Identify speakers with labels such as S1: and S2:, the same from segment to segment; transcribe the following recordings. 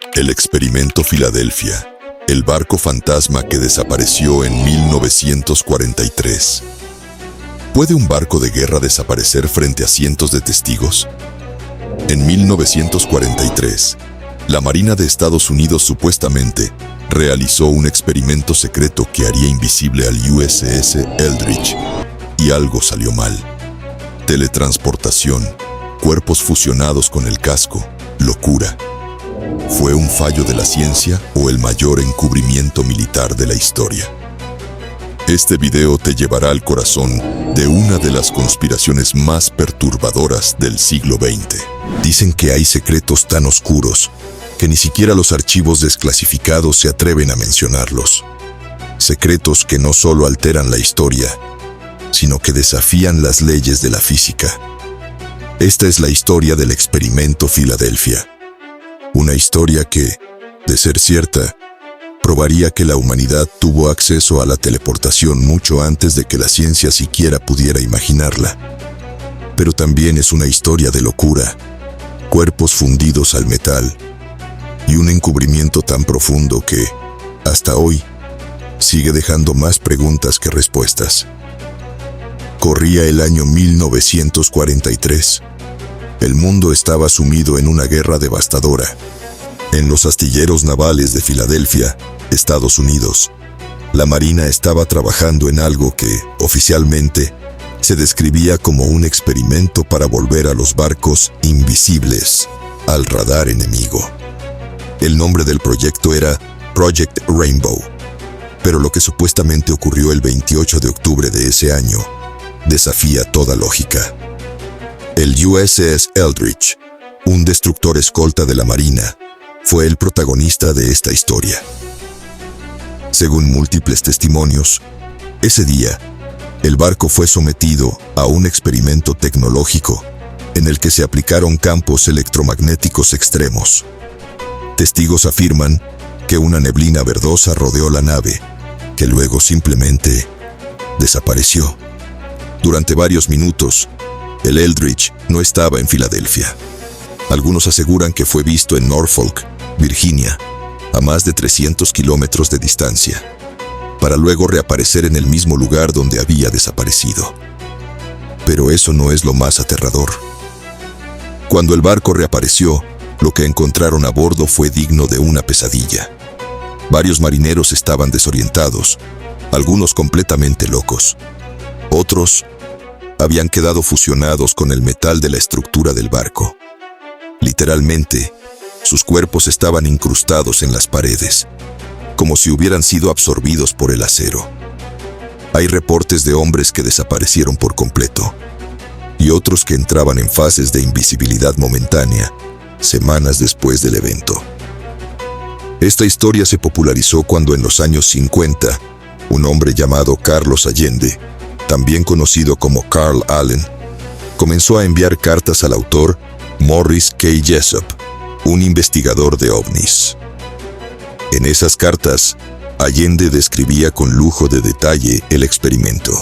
S1: El experimento Filadelfia, el barco fantasma que desapareció en 1943. ¿Puede un barco de guerra desaparecer frente a cientos de testigos? En 1943, la Marina de Estados Unidos supuestamente realizó un experimento secreto que haría invisible al USS Eldridge, y algo salió mal. Teletransportación, cuerpos fusionados con el casco, locura. ¿Fue un fallo de la ciencia o el mayor encubrimiento militar de la historia? Este video te llevará al corazón de una de las conspiraciones más perturbadoras del siglo XX. Dicen que hay secretos tan oscuros que ni siquiera los archivos desclasificados se atreven a mencionarlos. Secretos que no solo alteran la historia, sino que desafían las leyes de la física. Esta es la historia del experimento Filadelfia. Una historia que, de ser cierta, probaría que la humanidad tuvo acceso a la teleportación mucho antes de que la ciencia siquiera pudiera imaginarla. Pero también es una historia de locura, cuerpos fundidos al metal, y un encubrimiento tan profundo que, hasta hoy, sigue dejando más preguntas que respuestas. Corría el año 1943. El mundo estaba sumido en una guerra devastadora. En los astilleros navales de Filadelfia, Estados Unidos, la Marina estaba trabajando en algo que, oficialmente, se describía como un experimento para volver a los barcos invisibles al radar enemigo. El nombre del proyecto era Project Rainbow, pero lo que supuestamente ocurrió el 28 de octubre de ese año desafía toda lógica. El USS Eldridge, un destructor escolta de la Marina, fue el protagonista de esta historia. Según múltiples testimonios, ese día, el barco fue sometido a un experimento tecnológico en el que se aplicaron campos electromagnéticos extremos. Testigos afirman que una neblina verdosa rodeó la nave, que luego simplemente desapareció. Durante varios minutos, el Eldridge no estaba en Filadelfia. Algunos aseguran que fue visto en Norfolk, Virginia, a más de 300 kilómetros de distancia, para luego reaparecer en el mismo lugar donde había desaparecido. Pero eso no es lo más aterrador. Cuando el barco reapareció, lo que encontraron a bordo fue digno de una pesadilla. Varios marineros estaban desorientados, algunos completamente locos. Otros habían quedado fusionados con el metal de la estructura del barco. Literalmente, sus cuerpos estaban incrustados en las paredes, como si hubieran sido absorbidos por el acero. Hay reportes de hombres que desaparecieron por completo, y otros que entraban en fases de invisibilidad momentánea, semanas después del evento. Esta historia se popularizó cuando en los años 50, un hombre llamado Carlos Allende, también conocido como Carl Allen, comenzó a enviar cartas al autor Morris K. Jessup, un investigador de ovnis. En esas cartas, Allende describía con lujo de detalle el experimento.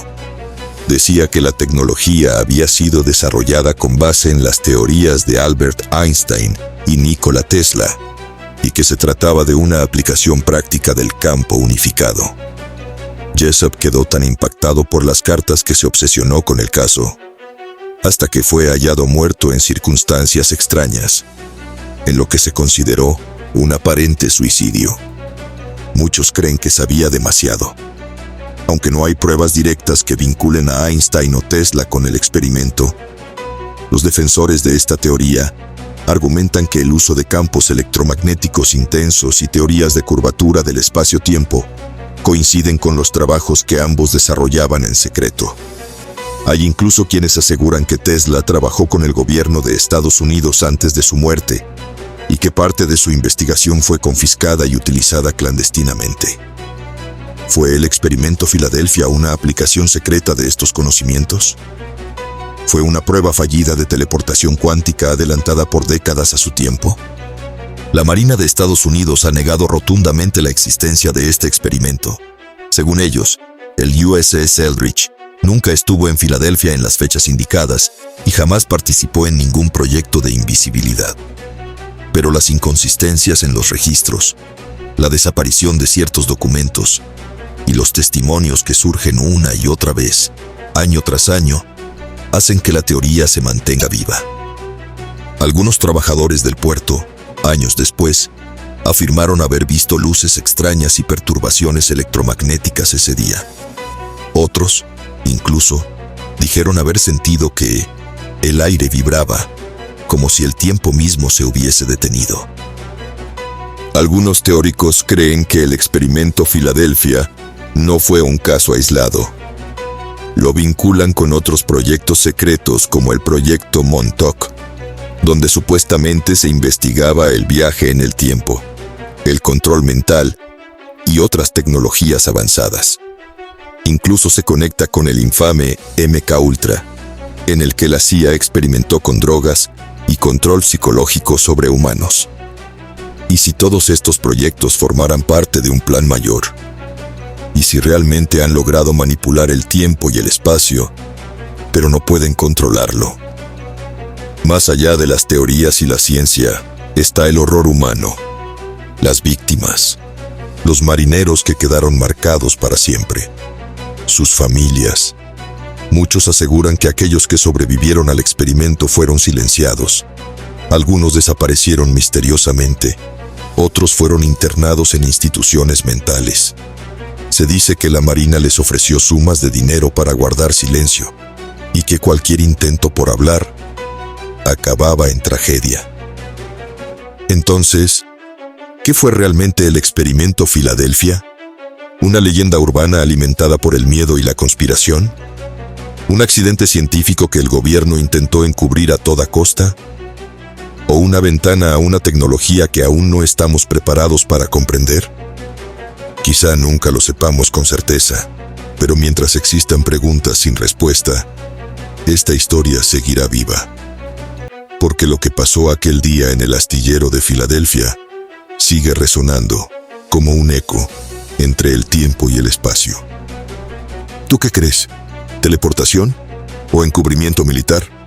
S1: Decía que la tecnología había sido desarrollada con base en las teorías de Albert Einstein y Nikola Tesla, y que se trataba de una aplicación práctica del campo unificado. Jessup quedó tan impactado por las cartas que se obsesionó con el caso, hasta que fue hallado muerto en circunstancias extrañas, en lo que se consideró un aparente suicidio. Muchos creen que sabía demasiado. Aunque no hay pruebas directas que vinculen a Einstein o Tesla con el experimento, los defensores de esta teoría argumentan que el uso de campos electromagnéticos intensos y teorías de curvatura del espacio-tiempo coinciden con los trabajos que ambos desarrollaban en secreto. Hay incluso quienes aseguran que Tesla trabajó con el gobierno de Estados Unidos antes de su muerte y que parte de su investigación fue confiscada y utilizada clandestinamente. ¿Fue el experimento Filadelfia una aplicación secreta de estos conocimientos? ¿Fue una prueba fallida de teleportación cuántica adelantada por décadas a su tiempo? La Marina de Estados Unidos ha negado rotundamente la existencia de este experimento. Según ellos, el USS Eldridge nunca estuvo en Filadelfia en las fechas indicadas y jamás participó en ningún proyecto de invisibilidad. Pero las inconsistencias en los registros, la desaparición de ciertos documentos y los testimonios que surgen una y otra vez, año tras año, hacen que la teoría se mantenga viva. Algunos trabajadores del puerto, años después, afirmaron haber visto luces extrañas y perturbaciones electromagnéticas ese día. Otros, incluso, dijeron haber sentido que el aire vibraba, como si el tiempo mismo se hubiese detenido. Algunos teóricos creen que el experimento Filadelfia no fue un caso aislado. Lo vinculan con otros proyectos secretos como el proyecto Montauk, donde supuestamente se investigaba el viaje en el tiempo, el control mental y otras tecnologías avanzadas. Incluso se conecta con el infame MK-Ultra, en el que la CIA experimentó con drogas y control psicológico sobre humanos. ¿Y si todos estos proyectos formaran parte de un plan mayor? ¿Y si realmente han logrado manipular el tiempo y el espacio, pero no pueden controlarlo? Más allá de las teorías y la ciencia, está el horror humano, las víctimas, los marineros que quedaron marcados para siempre, sus familias. Muchos aseguran que aquellos que sobrevivieron al experimento fueron silenciados. Algunos desaparecieron misteriosamente, otros fueron internados en instituciones mentales. Se dice que la Marina les ofreció sumas de dinero para guardar silencio, y que cualquier intento por hablar acababa en tragedia. Entonces, ¿qué fue realmente el experimento Filadelfia? ¿Una leyenda urbana alimentada por el miedo y la conspiración? ¿Un accidente científico que el gobierno intentó encubrir a toda costa? ¿O una ventana a una tecnología que aún no estamos preparados para comprender? Quizá nunca lo sepamos con certeza, pero mientras existan preguntas sin respuesta, esta historia seguirá viva. Porque lo que pasó aquel día en el astillero de Filadelfia sigue resonando como un eco entre el tiempo y el espacio. ¿Tú qué crees? ¿Teleportación o encubrimiento militar?